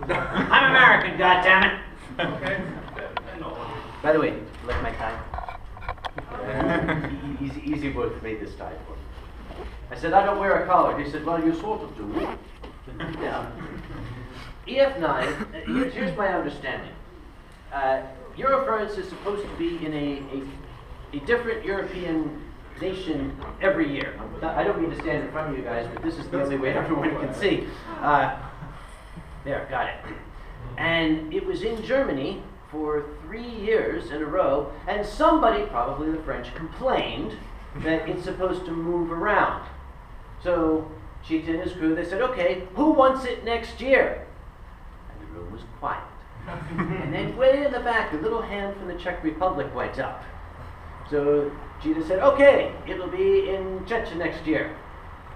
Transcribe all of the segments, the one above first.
I'm American, goddammit. Okay. By the way, like my tie? Easy word for me this tie for. I said, I don't wear a collar. He said, well, you sort of do. Yeah. EF9, here's my understanding. Eurofrance is supposed to be in a different European nation every year. I don't mean to stand in front of you guys, but this is the only way everyone can see. There, got it. And it was in Germany for 3 years in a row, and somebody, probably the French, complained that it's supposed to move around. So Cheetah and his crew, they said, okay, who wants it next year? And the room was quiet. And then way in the back, a little hand from the Czech Republic went up. So Cheetah said, okay, it'll be in Czechia next year.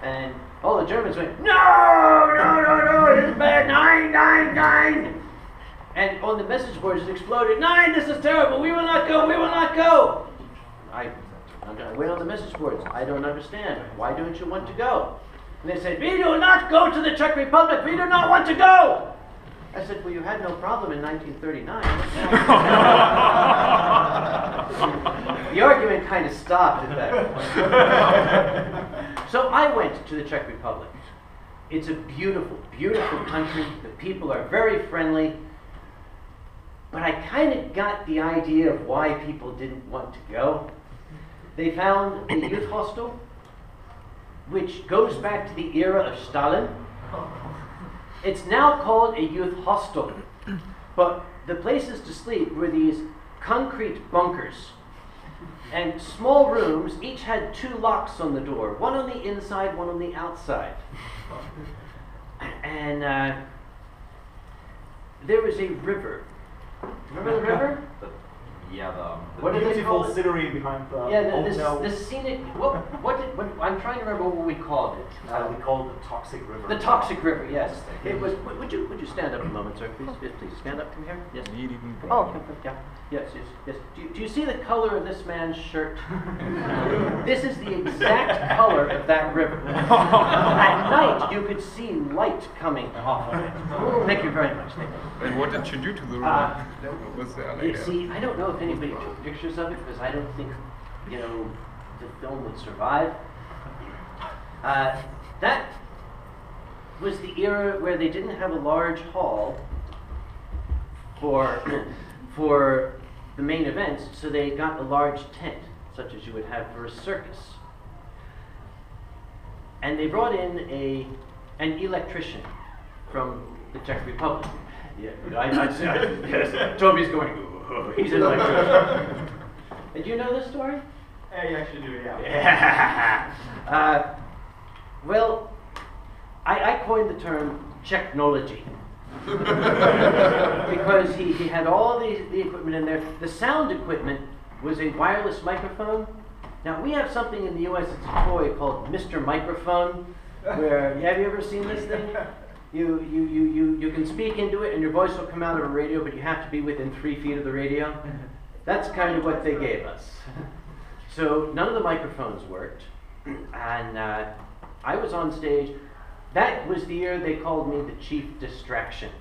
And all the Germans went, no, this is bad, 9, 9, 9. And on the message boards it exploded, 9, this is terrible, we will not go, we will not go. I'm going to wait on the message boards. I don't understand. Why don't you want to go? And they said, we do not go to the Czech Republic, we do not want to go. I said, well, you had no problem in 1939. The argument kind of stopped at that point. So I went to the Czech Republic. It's a beautiful, beautiful country. The people are very friendly. But I kind of got the idea of why people didn't want to go. They found a youth hostel, which goes back to the era of Stalin. It's now called a youth hostel, but the places to sleep were these concrete bunkers. And small rooms, each had 2 locks on the door, one on the inside, one on the outside. And there was a river. Remember the river? Yeah, What the did they beautiful call it? scenery behind the this scenic. I'm trying to remember what we called it. we called the Toxic River. The Toxic River, yes. It was. Would you stand up a moment, sir, please? Yes, please stand up from here. Yes. Oh, yeah. Yes. Do you see the color of this man's shirt? This is the exact color of that river. At night, you could see light coming off of it. Thank you very much. Thank you. And what did you do to the river? What was there You later? see, I don't know if anybody took pictures of it because I don't think, the film would survive. That was the era where they didn't have a large hall for the main events, so they got a large tent, such as you would have for a circus. And they brought in an electrician from the Czech Republic. Yeah, I'd say, yes, Toby's going, ooh, he's an electrician. Did you know this story? Yeah, you actually do, yeah. Well, I coined the term technology. Because he had all the equipment in there. The sound equipment was a wireless microphone. Now, we have something in the US, it's a toy called Mr. Microphone, where, have you ever seen this thing? You can speak into it and your voice will come out of a radio, but you have to be within 3 feet of the radio. That's kind of what they gave us. So none of the microphones worked, and I was on stage. That was the year they called me the chief distraction.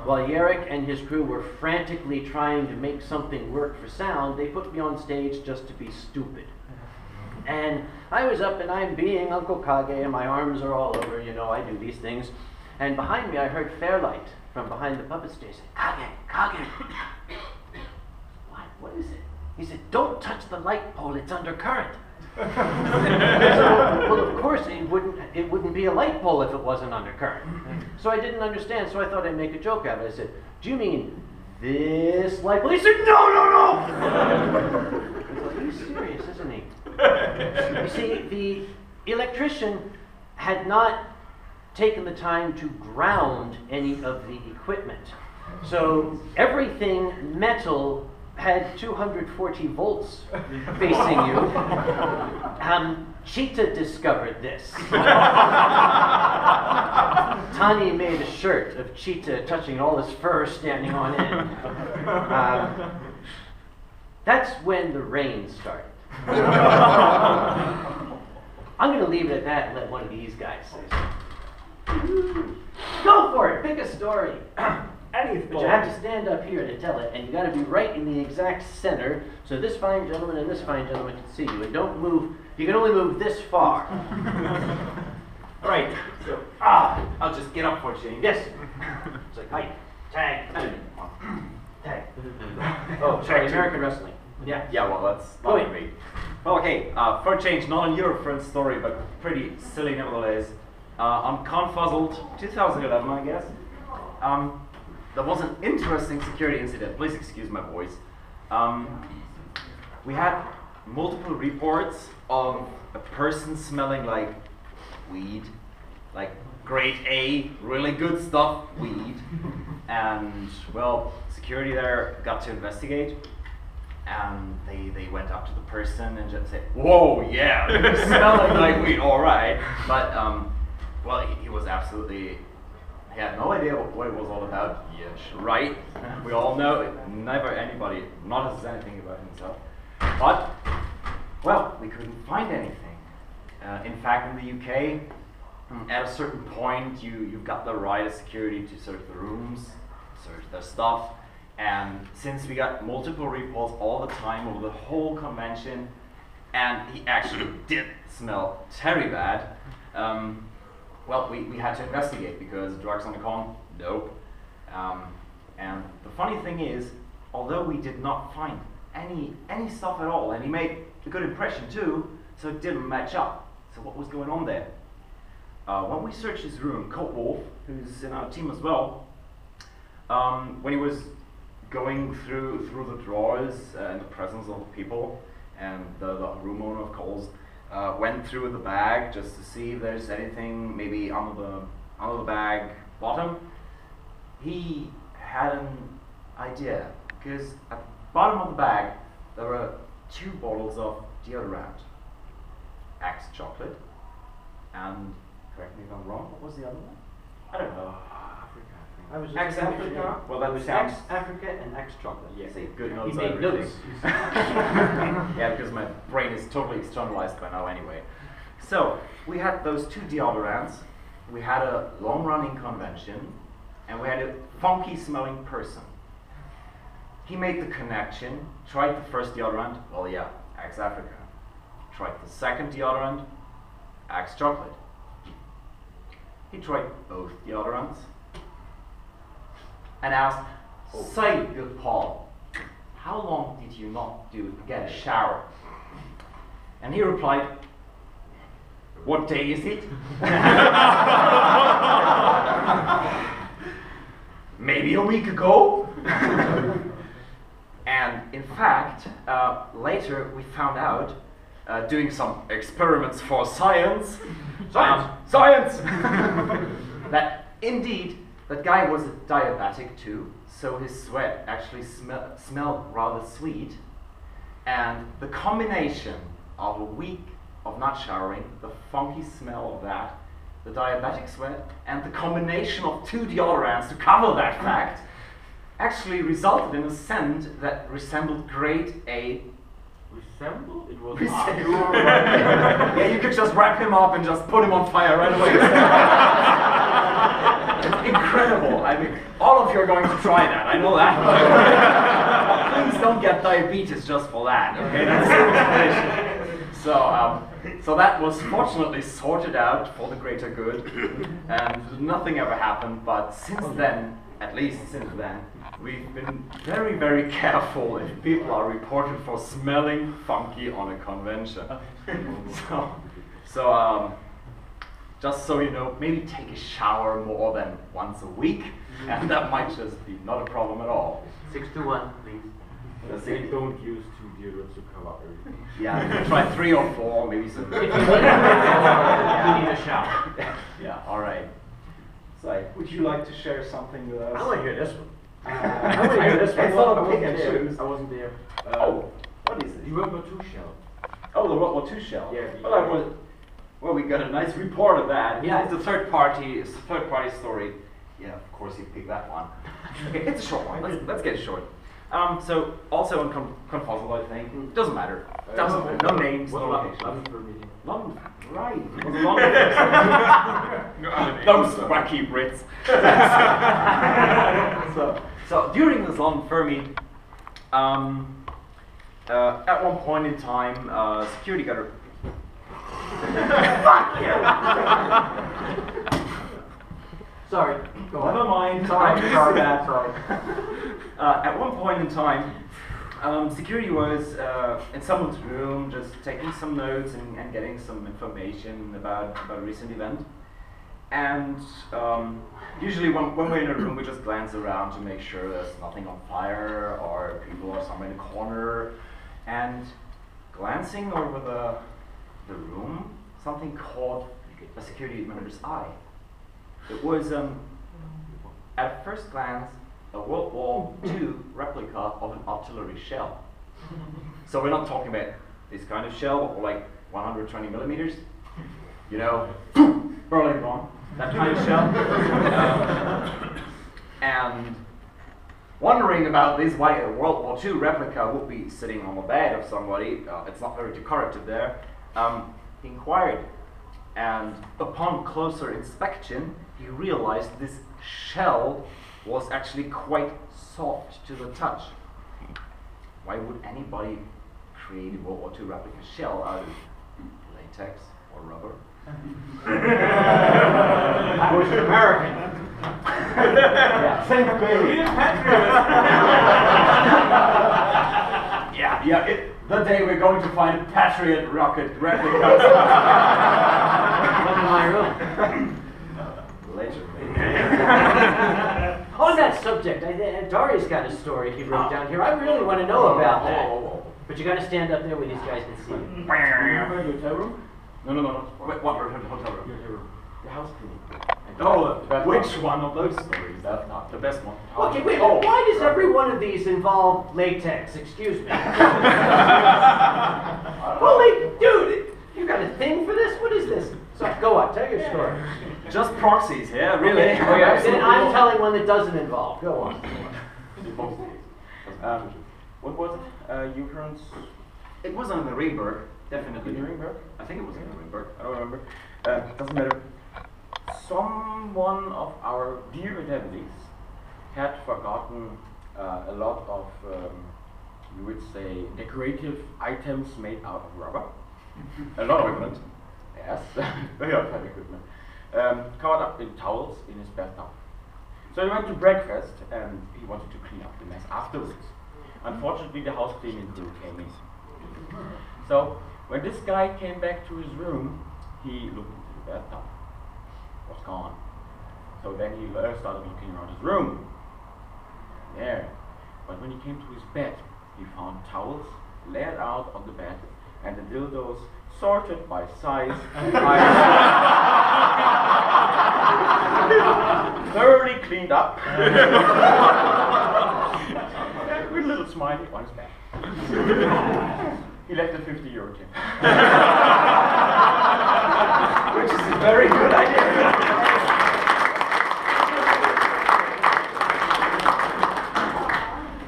While Yarrick and his crew were frantically trying to make something work for sound, they put me on stage just to be stupid. And I was up and I'm being Uncle Kage and my arms are all over, I do these things. And behind me I heard Fairlight from behind the puppet stage say, Kage. What is it? He said, don't touch the light pole, it's under current. Well, of course, it wouldn't be a light pole if it wasn't under current. So I didn't understand, so I thought I'd make a joke out of it. I said, do you mean this light pole? He said, no! He's serious, isn't he? You see, the electrician had not taken the time to ground any of the equipment. So everything metal had 240 volts facing you. Cheetah discovered this. Tani made a shirt of Cheetah touching all his fur standing on end. That's when the rain started. I'm going to leave it at that and let one of these guys say something. Go for it. Pick a story. Any But you have to stand up here to tell it, and you got to be right in the exact center, so this fine gentleman and this fine gentleman can see you. And don't move. You can only move this far. All right. So, I'll just get up for a change. Yes. It's like, hi, tag. Tag. Oh, sorry. American wrestling. Yeah. Yeah. Well, that's Go not ahead. me. Well, okay. For a change, not on your friend's story, but pretty silly nevertheless. On Confuzzled 2011, I guess. There was an interesting security incident. Please excuse my voice. We had multiple reports of a person smelling like weed, like grade A, really good stuff, weed. And well, security there got to investigate, and they went up to the person and just said, "Whoa, yeah, you're smelling like weed, all right." But well, he was absolutely. He had no idea what it was all about. Yes, right. We all know never anybody notices anything about himself. But, well, we couldn't find anything. In fact, in the UK, at a certain point, you've got the right as security to search the rooms, search their stuff. And since we got multiple reports all the time over the whole convention, and he actually did smell very bad, well, we had to investigate because drugs on the con, nope. And the funny thing is, although we did not find any stuff at all, and he made a good impression too, so it didn't match up. So what was going on there? When we searched his room, Cold Wolf, who's in our team as well, when he was going through the drawers in the presence of people, and the room owner, of course, went through the bag just to see if there's anything maybe under the bag bottom. He had an idea, because at the bottom of the bag there were 2 bottles of deodorant, Axe chocolate, and correct me if I'm wrong, what was the other one? I don't know. I was Axe Africa? Well, that sounds. Axe Africa and Axe chocolate. Yeah, see, good He notes. made on notes. everything. Yeah, because my brain is totally externalized by now anyway. So, we had those 2 deodorants, we had a long-running convention, and we had a funky-smelling person. He made the connection, tried the first deodorant, well yeah, Axe Africa. Tried the second deodorant, Axe chocolate. He tried both deodorants, and asked, "Say, good Paul, how long did you not get a shower?" And he replied, "What day is it?" "Maybe a week ago." And in fact, later we found out, doing some experiments for science, that indeed, that guy was a diabetic too, so his sweat actually smelled rather sweet. And the combination of a week of not showering, the funky smell of that, the diabetic sweat, and the combination of 2 deodorants to cover that fact, actually resulted in a scent that resembled grade A. Resemble? It was Yeah, you could just wrap him up and just put him on fire right away. It's incredible. I mean, all of you are going to try that. I know that. Please don't get diabetes just for that. Okay, that's serious condition. So that was fortunately sorted out for the greater good, and nothing ever happened. But since then, at least since then, we've been very, very careful if people are reported for smelling funky on a convention. So just so you know, maybe take a shower more than once a week, and that might just be not a problem at all. 6 to 1, please. They don't use 2 deodorants to cover everything. Yeah, try 3 or 4, maybe some. If you need a shower. Yeah, all right. So, would you like to share something with us? I want to hear this one. I want to hear this one. I thought of pick pick and and choose. I wasn't there. Oh, what is it? The World War II shell. Oh, the World War II shell. Yeah. Well, we got a nice report of that. Yeah. It's a third party story. Yeah, of course you picked that one. Okay, it's a short one. Let's get it short. So also in Confuzzle, I think. Doesn't matter. Doesn't matter. No names, no locations. London, right. It was London. Those wacky Brits. so during this London Fair meet, at one point in time, security got a... Fuck you! Sorry. Go on. Never mind. Sorry. At one point in time, security was in someone's room, just taking some notes and getting some information about a recent event. And usually when we're in a room, we just glance around to make sure there's nothing on fire or people are somewhere in the corner. And glancing over the room, something caught a security member's eye. It was, at first glance, a World War II replica of an artillery shell. So we're not talking about this kind of shell, or like 120 millimeters, you know, Berlin bomb, that kind of shell. And wondering about this, why a World War II replica would be sitting on the bed of somebody, it's not very decorative there, he inquired. And upon closer inspection, he realized this shell was actually quite soft to the touch. Why would anybody create a World War II replica shell out of latex or rubber? I was an American. Yeah, the day we're going to find Patriot rocket replicas. Come in my room. On that subject, Darius got a story he wrote down here. I really want to know about that. But you got to stand up there where these guys can see you. Remember your hotel room? No. Wait, what hotel room? The house cleaning. Oh, which one of those stories? That's not the best one. Okay, wait, why does every one of these involve latex? Excuse me. Holy dude, you got a thing for this? What is this? So, go on, tell your story. Just proxies, yeah, really? Okay. Oh, yeah, Then I'm telling one that doesn't involve. Go on. What was it? U-turns? It wasn't in the Ringberg, definitely. In Nuremberg? I think it was in the Ringberg. I don't remember. Doesn't matter. Someone of our dear attendees had forgotten a lot of, you would say, decorative items made out of rubber. A lot of equipment. Yes, very often equipment. Covered up in towels in his bathtub. So he went to breakfast and he wanted to clean up the mess afterwards. Unfortunately, the house cleaning crew came in. So when this guy came back to his room, he looked into the bathtub. It was gone. So then he started looking around his room. There. But when he came to his bed, he found towels laid out on the bed and the dildos sorted by size. Thoroughly cleaned up. With a little smiley on his back. He left a 50-euro tip. Which is a very good idea.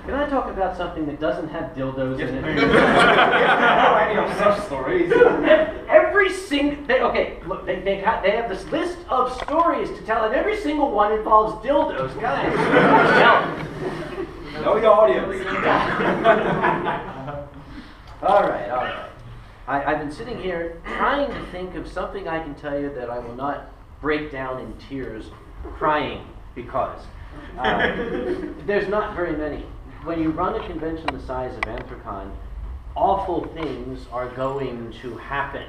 Can I talk about something that doesn't have dildos in it? Any of such stories. Every single look, they have this list of stories to tell, and every single one involves dildos, guys. Know your audience. All right. I've been sitting here trying to think of something I can tell you that I will not break down in tears, crying because there's not very many. When you run a convention the size of Anthrocon, awful things are going to happen.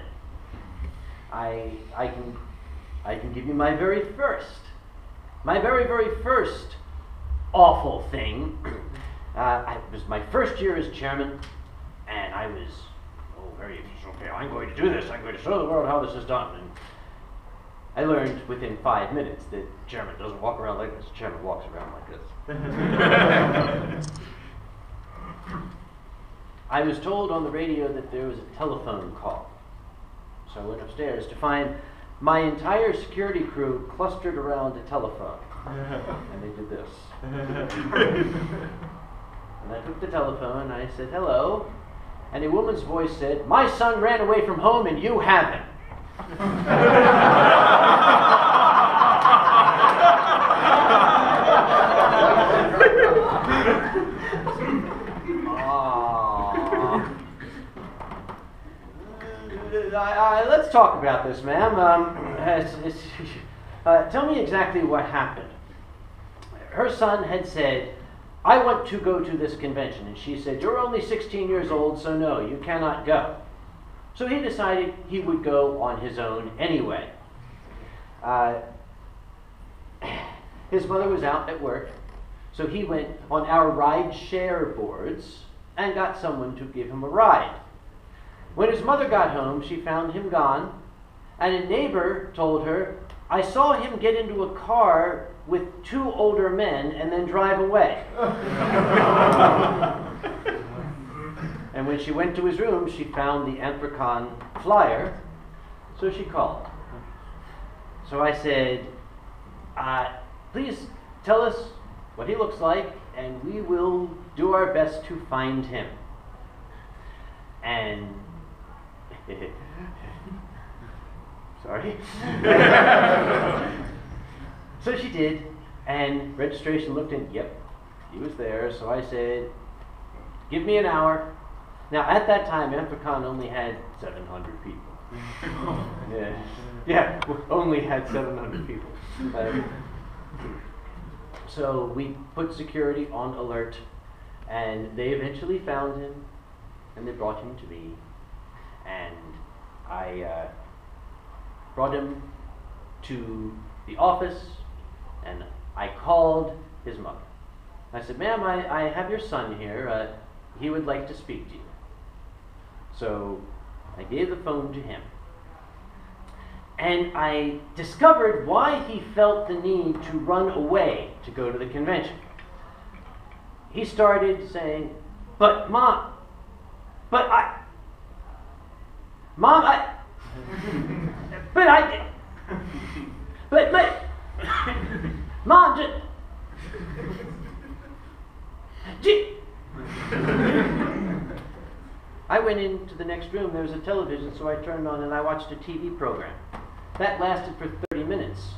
I can give you my very first awful thing. It was my first year as chairman, and I was okay. I'm going to do this. I'm going to show the world how this is done. And I learned within 5 minutes that chairman doesn't walk around like this. Chairman walks around like this. I was told on the radio that there was a telephone call. So I went upstairs to find my entire security crew clustered around a telephone. And they did this. And I took the telephone and I said, hello. And a woman's voice said, my son ran away from home and you haven't. Let's talk about this, ma'am. Tell me exactly what happened. Her son had said, I want to go to this convention. And she said, you're only 16 years old, so no, you cannot go. So he decided he would go on his own anyway. His mother was out at work, so he went on our ride-share boards and got someone to give him a ride. When his mother got home, she found him gone, and a neighbor told her, I saw him get into a car with 2 older men and then drive away. And when she went to his room, she found the Anthrocon flyer, so she called. So I said, please tell us what he looks like, and we will do our best to find him. And sorry. So she did, and registration looked in, yep, he was there. So I said, give me an hour. Now at that time, Anthrocon only had 700 people. Yeah, only had 700 people. So we put security on alert, and they eventually found him, and they brought him to me, and I brought him to the office, and I called his mother. I said, ma'am, I have your son here. He would like to speak to you. So I gave the phone to him. And I discovered why he felt the need to run away to go to the convention. He started saying, but Mom, but Mom, I went into the next room. There was a television, so I turned on and I watched a TV program. That lasted for 30 minutes.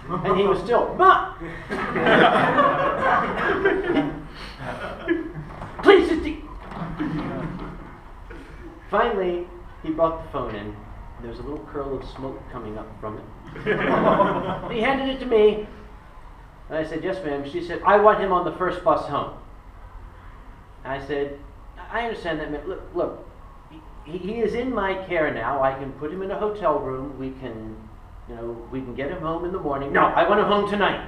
And he was still, Mom! Please just Finally, he brought the phone in. There was a little curl of smoke coming up from it. He handed it to me. And I said, yes, ma'am. She said, I want him on the first bus home. And I said, I understand that, ma'am. Look, he is in my care now. I can put him in a hotel room. We can get him home in the morning. No, I want him home tonight.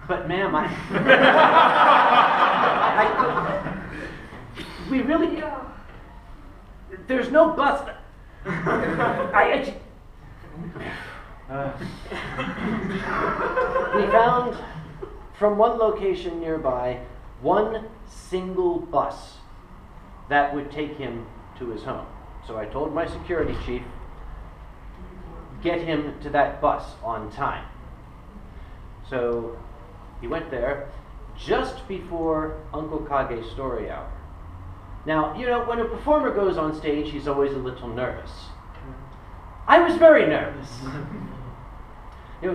But ma'am, we really, there's no bus. We found from one location nearby one single bus that would take him to his home. So I told my security chief, get him to that bus on time. So he went there just before Uncle Kage's story hour. Now, when a performer goes on stage, he's always a little nervous. I was very nervous.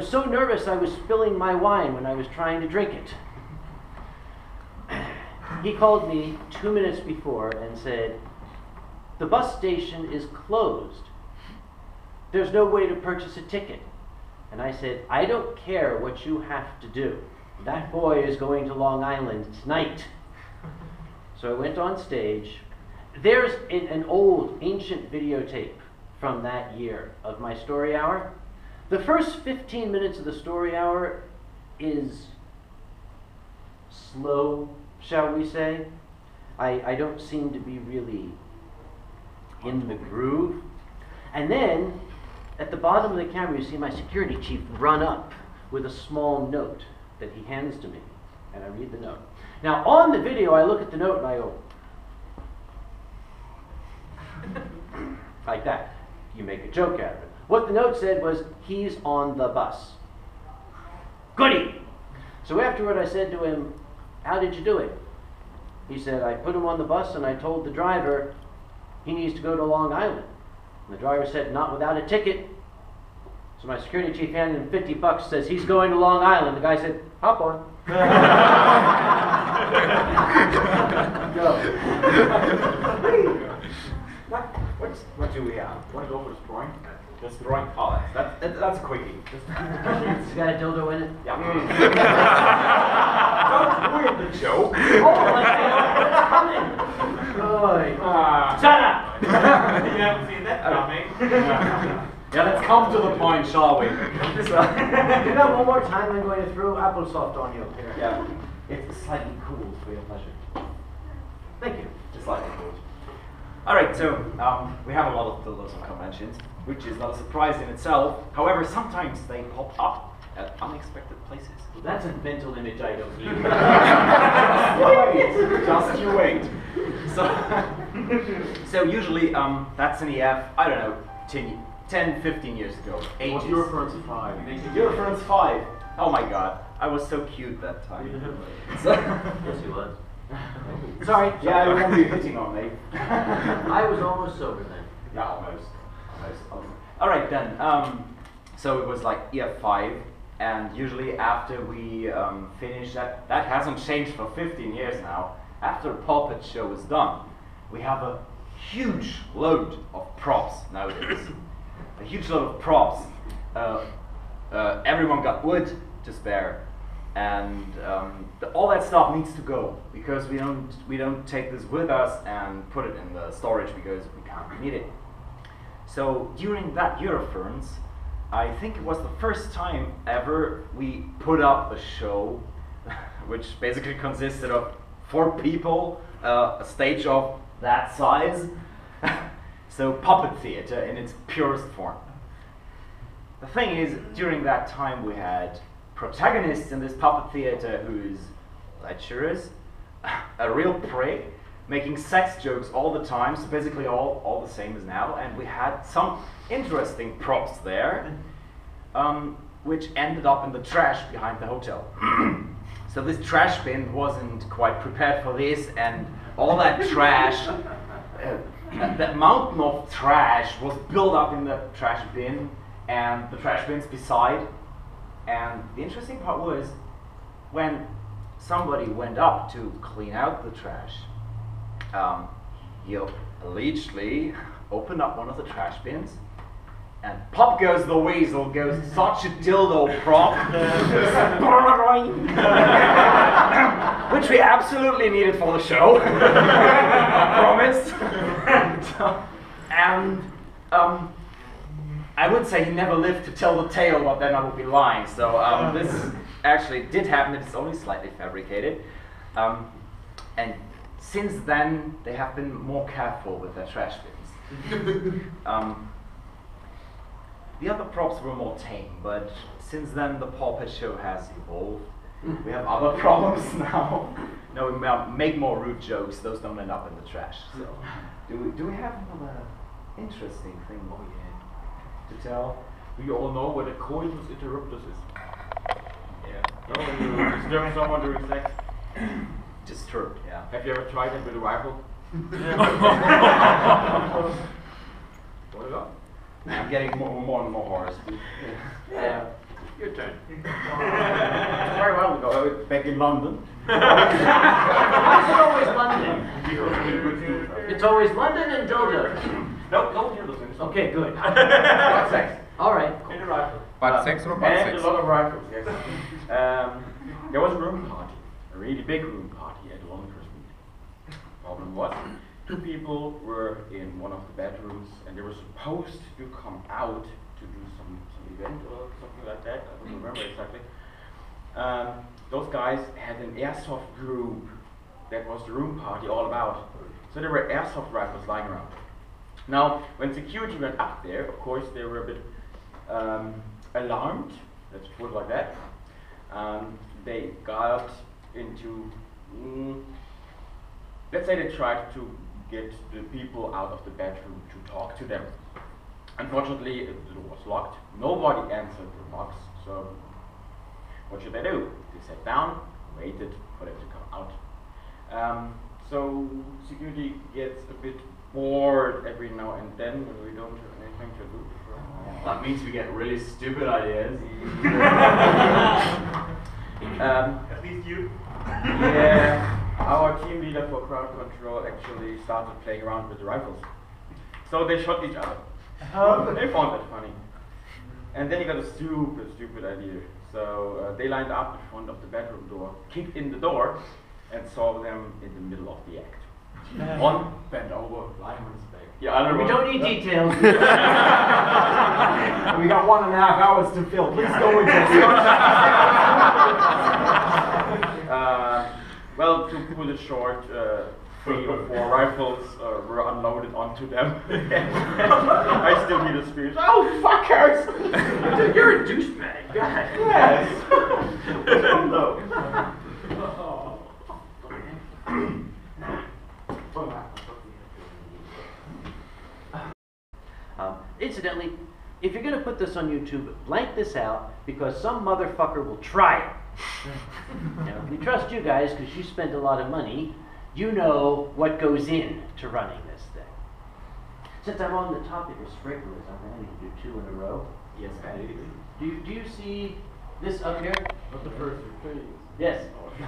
So nervous I was spilling my wine when I was trying to drink it. He called me 2 minutes before and said, the bus station is closed. There's no way to purchase a ticket. And I said, I don't care what you have to do. That boy is going to Long Island tonight. So I went on stage. There's an old, ancient videotape from that year of my story hour. The first 15 minutes of the story hour is slow, shall we say. I don't seem to be really in the groove. And then, at the bottom of the camera, you see my security chief run up with a small note that he hands to me. And I read the note. Now, on the video, I look at the note and I go, like that. You make a joke out of it. What the note said was, he's on the bus. Goody! So afterward I said to him, how did you do it? He said, I put him on the bus and I told the driver he needs to go to Long Island. And the driver said, not without a ticket. So my security chief handed him $50, says, he's going to Long Island. The guy said, hop on. Go. What do we have? Want to go for the drawing? Just drawing. Oh, that's a quickie. It's got a dildo in it? Yeah. Don't ruin the joke. Oh, it's coming. Shut up! You haven't seen that coming. Yeah, let's come to the point, shall we? You got one more time, I'm going to throw applesauce on you. Here. Yeah. It's slightly cooled for your pleasure. Thank you. Just slightly cooled. All right, so we have a lot of dildos on conventions, which is not a surprise in itself. However, sometimes they pop up at unexpected places. That's a mental image I don't need. Just you wait. So usually that's an EF, I don't know, 10, 15 years ago. Ages. What's your reference 5? Your reference 5. Oh my god, I was so cute that time. Yes, he was. Sorry. Yeah, you won't be hitting on me. I was almost sober then. Yeah, almost. All right then. So it was like EF5, and usually after we finish that hasn't changed for 15 years now. After a puppet show is done, we have a huge load of props nowadays. A huge load of props. Everyone got wood to spare, and all that stuff needs to go because we don't take this with us and put it in the storage because we can't need it. So during that Eurofurence, I think it was the first time ever we put up a show, which basically consisted of 4 people, a stage of that size. So puppet theater in its purest form. The thing is, during that time we had protagonists in this puppet theater whose lecturers, a real prick, making sex jokes all the time, so basically all the same as now, and we had some interesting props there, which ended up in the trash behind the hotel. So this trash bin wasn't quite prepared for this, and all that trash, that mountain of trash was built up in the trash bin, and the trash bins beside. And the interesting part was, when somebody went up to clean out the trash, he allegedly opened up one of the trash bins, and pop goes the weasel, goes such a dildo prop, which we absolutely needed for the show, I promise. And I would say he never lived to tell the tale, but then I would be lying. So this actually did happen. It's only slightly fabricated. And since then, they have been more careful with their trash bins. The other props were more tame, but since then the puppet show has evolved. We have other problems now. No, we make more rude jokes. Those don't end up in the trash. So, do we have another interesting thing? Oh yeah, to tell? Do you all know what a coitus interruptus is? Yeah. No, when you disturb someone during sex. Disturbed. Yeah. Have you ever tried it with a rifle? What about? I'm getting more and more hoarse. Yeah. Your turn. Very well ago, back in London. Why is it always London? It's always London and dildos. No, dildos. Okay, good. Butt sex. All right. In a rifle. Butt sex or butt And sex? a lot of rifles, yes. There was a room party, a really big room party at one Christmas. Problem was, 2 people were in one of the bedrooms and they were supposed to come out to do some event or something like that. I don't remember exactly. Those guys had an airsoft group. That was the room party all about. So there were airsoft rifles lying around. Now, when security went up there, of course, they were a bit alarmed, let's put it like that. They got into, let's say they tried to get the people out of the bedroom to talk to them. Unfortunately, the door was locked. Nobody answered the knocks, so what should they do? They sat down, waited for them to come out. So security gets a bit bored every now and then when we don't have anything to do. That means we get really stupid ideas. At least you. Yeah, our team leader for crowd control actually started playing around with the rifles. So they shot each other. They found that funny. And then he got a stupid idea. So they lined up in front of the bedroom door, kicked in the door, and saw them in the middle of the act. One bent over, lying on his back. Yeah, We don't need details. We got 1.5 hours to fill. Please go with this. Well, to put it short, 3 or 4 rifles were unloaded onto them. I still hear the screams, "Oh, fuckers!" Dude, you're a douchebag. God. Yes. No. Incidentally, if you're going to put this on YouTube, blank this out because some motherfucker will try it. Now, we trust you guys because you spend a lot of money. You know what goes in to running this thing. Since I'm on the topic of sprinklers, I'm going to do 2 in a row. Yes, I do. Do you see this up here? What the first thing? Yes. If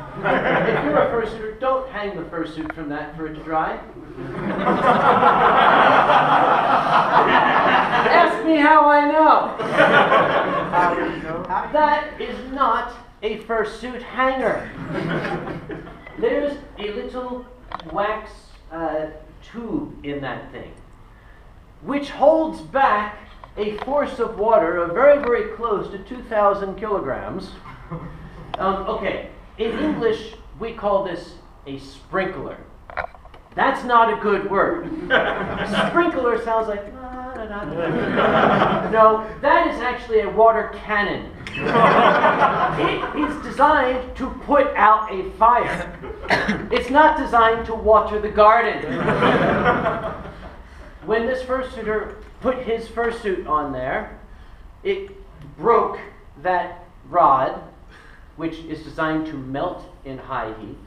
you're a fursuiter, don't hang the fursuit from that for it to dry. Ask me how I know. That is not a fursuit hanger. There's a little wax tube in that thing, which holds back a force of water of very, very close to 2,000 kilograms. Okay, in English, we call this a sprinkler. That's not a good word. Sprinkler sounds like... No, that is actually a water cannon. It is designed to put out a fire. It's not designed to water the garden. When this fursuiter put his fursuit on there, it broke that rod, which is designed to melt in high heat.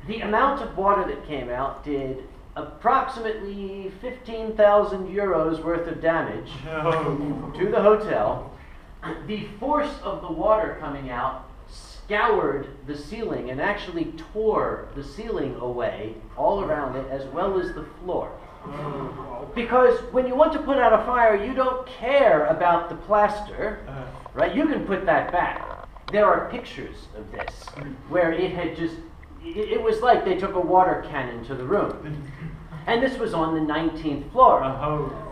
The amount of water that came out did approximately 15,000 euros worth of damage to the hotel. The force of the water coming out scoured the ceiling and actually tore the ceiling away all around it as well as the floor. Because when you want to put out a fire, you don't care about the plaster, right? You can put that back. There are pictures of this where it had just, it was like they took a water cannon to the room. And this was on the 19th floor.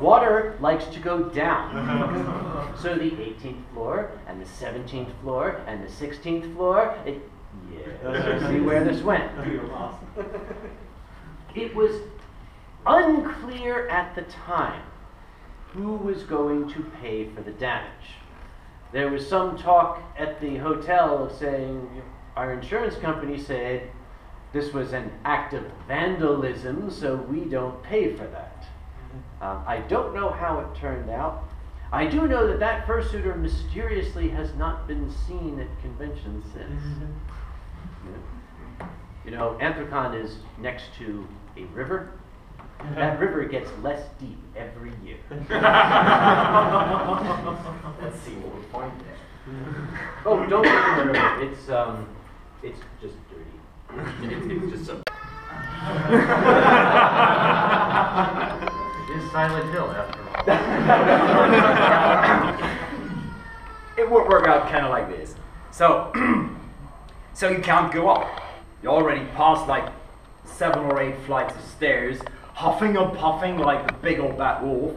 Water likes to go down. So the 18th floor, and the 17th floor, and the 16th floor, see where this went. It was unclear at the time who was going to pay for the damage. There was some talk at the hotel saying, our insurance company said, this was an act of vandalism, so we don't pay for that. I don't know how it turned out. I do know that that fursuiter mysteriously has not been seen at conventions since. You know, Anthrocon is next to a river. That river gets less deep every year. Let's see what we find there. Oh, don't get in the river. It's just dirty. It's just some. It is Silent Hill, after all. It would work out kind of like this. So you can't go up. You already passed like 7 or 8 flights of stairs, huffing and puffing like the big old bad wolf,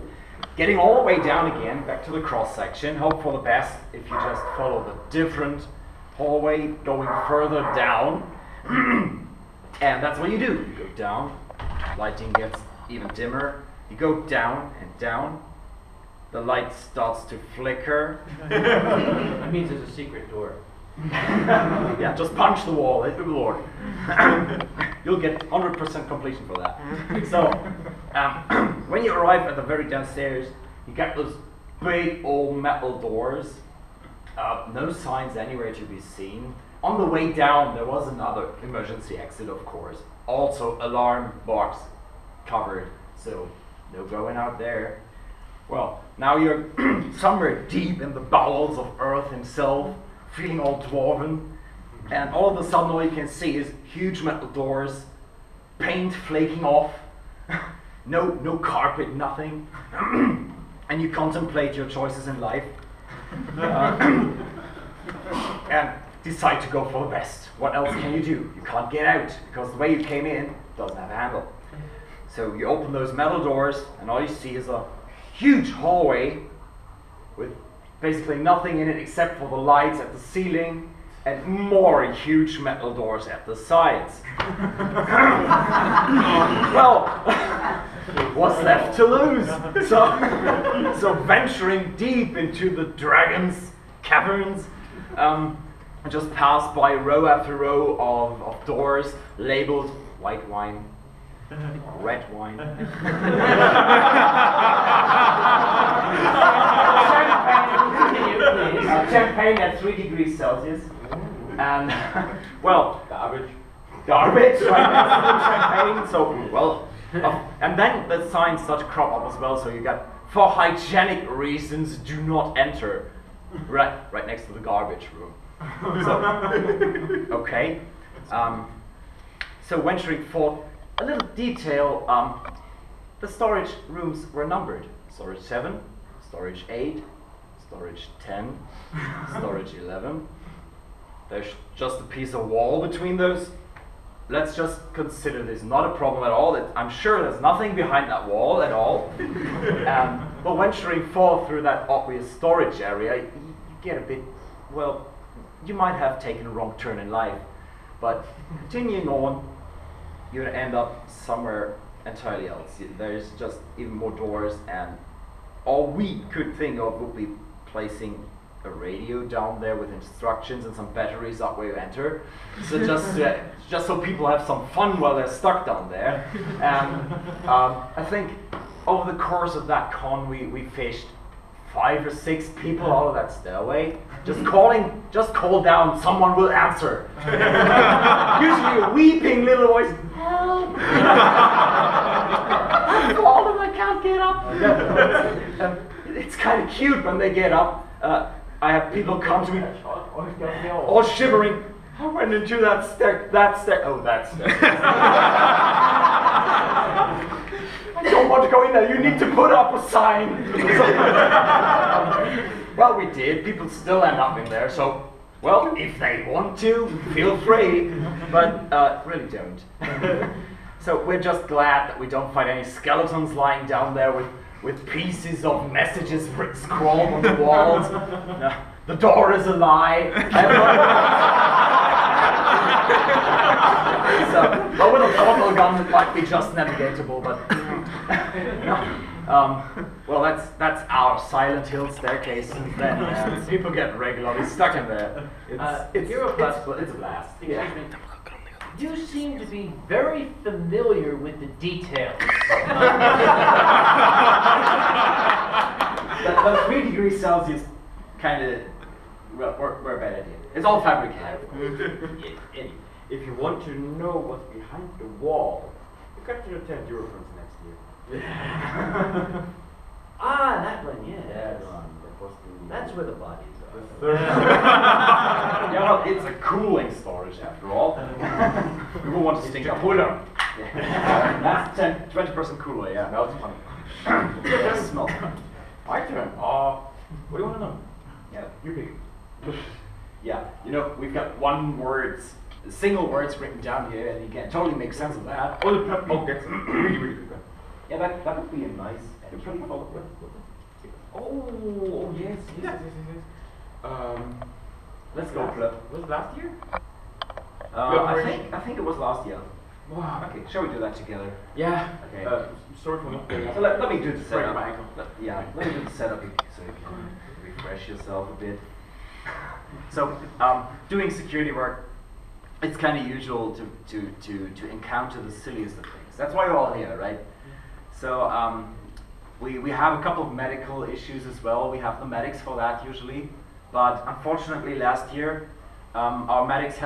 getting all the way down again, back to the cross section. Hope for the best if you just follow the different hallway, going further down. And that's what you do. You go down, lighting gets even dimmer. You go down and down. The light starts to flicker. That means there's a secret door. Yeah, just punch the wall, it will work. You'll get 100% completion for that. So, when you arrive at the very downstairs, you get those big old metal doors. No signs anywhere to be seen. On the way down, there was another emergency exit, of course. Also, alarm box covered, so no going out there. Well, now you're somewhere deep in the bowels of Earth himself, feeling all dwarven, and all of a sudden all you can see is huge metal doors, paint flaking off, no carpet, nothing, and you contemplate your choices in life. And decide to go for the best. What else can you do? You can't get out because the way you came in doesn't have a handle. So you open those metal doors and all you see is a huge hallway with basically nothing in it except for the lights at the ceiling and more huge metal doors at the sides. Well, what's left to lose? So venturing deep into the dragon's caverns, I just passed by row after row of doors labeled white wine, red wine, champagne at 3 degrees Celsius, and well, garbage right next to the champagne. So well, and then the signs start to crop up as well. So you got, for hygienic reasons, do not enter. Right next to the garbage room. So, okay. So venturing forth, a little detail. The storage rooms were numbered: storage 7, storage 8, storage 10, storage 11. There's just a piece of wall between those. Let's just consider this not a problem at all. I'm sure there's nothing behind that wall at all. But venturing forth through that obvious storage area, you get a bit, well, you might have taken a wrong turn in life. But continuing on, you'll end up somewhere entirely else. There's just even more doors, and all we could think of would be placing a radio down there with instructions and some batteries up where you enter. So just so people have some fun while they're stuck down there. And I think over the course of that con, we fished 5 or 6 people out of that stairway. Just call down, someone will answer. Usually a weeping little voice, help! I've fallen, I can't get up. It's kind of cute when they get up. I have people come to me, all shivering. I went into that stair. Oh, that stair. I don't want to go in there. You need to put up a sign. Well, we did. People still end up in there. So, well, if they want to, feel free. But really don't. So we're just glad that we don't find any skeletons lying down there with pieces of messages scrawled on the walls. The door is a lie. But with a portal gun, it might be just navigatable. But well, that's our Silent Hill staircase. Since then, people get regularly stuck in there. It's a blast. Excuse me. You seem to be very familiar with the details. But 3 degrees Celsius kind of, well, we're a bad idea. It's all fabricated. If you want to know what's behind the wall, look at your 10 Eurofronts next year. Ah, that one, yeah. That one. That's where the bodies are. Yeah, well, it's a cooling storage after all. We won't want to stink up. Hold on. That's 20% cooler, yeah. That was funny. It does smell. My turn. What do you want to know? Yeah, you pick. Yeah, you know, we've got single words written down here, and you can totally make sense of that. Oh, the prep. Oh, that's really, really good. Yeah, that would be a nice. Oh, yes. Let's go, Flip. Was it last year? I think it was last year. Wow. Okay, shall we do that together? Yeah. Okay. Sorry for not doing So let me do the Break setup. my ankle. Let me do the setup so you can refresh yourself a bit. So, doing security work, it's kind of usual to encounter the silliest of things. That's why we're all here, right? So, we have a couple of medical issues as well. We have the medics for that usually. But unfortunately last year, our medics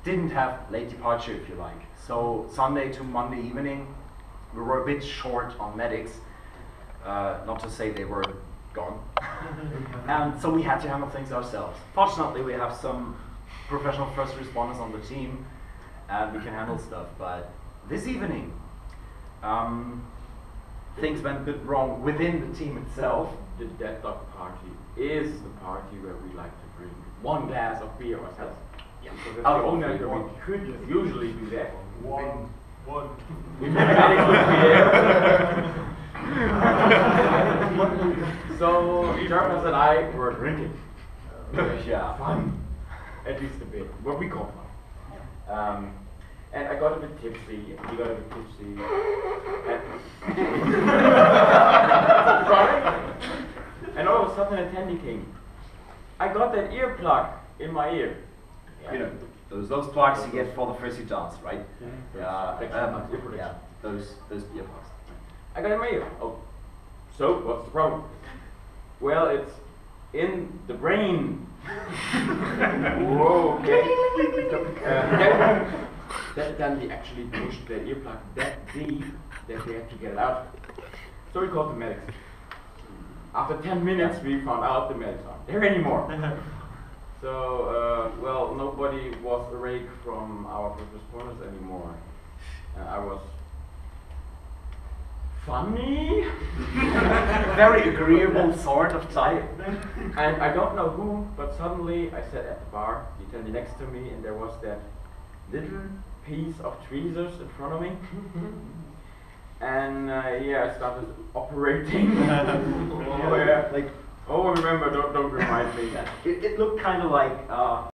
didn't have late departure, if you like. So Sunday to Monday evening, we were a bit short on medics. Not to say they were gone. And so we had to handle things ourselves. Fortunately, we have some professional first responders on the team, and we can handle stuff. But this evening, things went a bit wrong within the team itself. The deadlock party is the party where we like to drink one glass of beer ourselves. Yeah. Because that's Out the of only night three, where one. we could usually do that. One. We make medics with beer. So Jarvis and I were drinking. Yeah. Fun. At least a bit. What we call fun. And I got a bit tipsy, and he got a bit tipsy. And all of a sudden a tandy came. I got that earplug in my ear. You know, those plugs you get for the first you dance, right? Yeah. Those ear plugs. I got it in my ear. Oh, so what's the problem? Well, it's in the brain. Whoa, okay. Then we actually pushed the earplug that deep that we had to get it out. So we called the medics. After 10 minutes, we found out the medics aren't there anymore. So, well, nobody was awake from our first responders anymore. I was funny. Very agreeable sort of type. And I don't know who, but suddenly I sat at the bar, he turned next to me, and there was that little piece of tweezers in front of me. And yeah, I started operating. Oh yeah. Like, oh, remember, don't remind me. it looked kind of like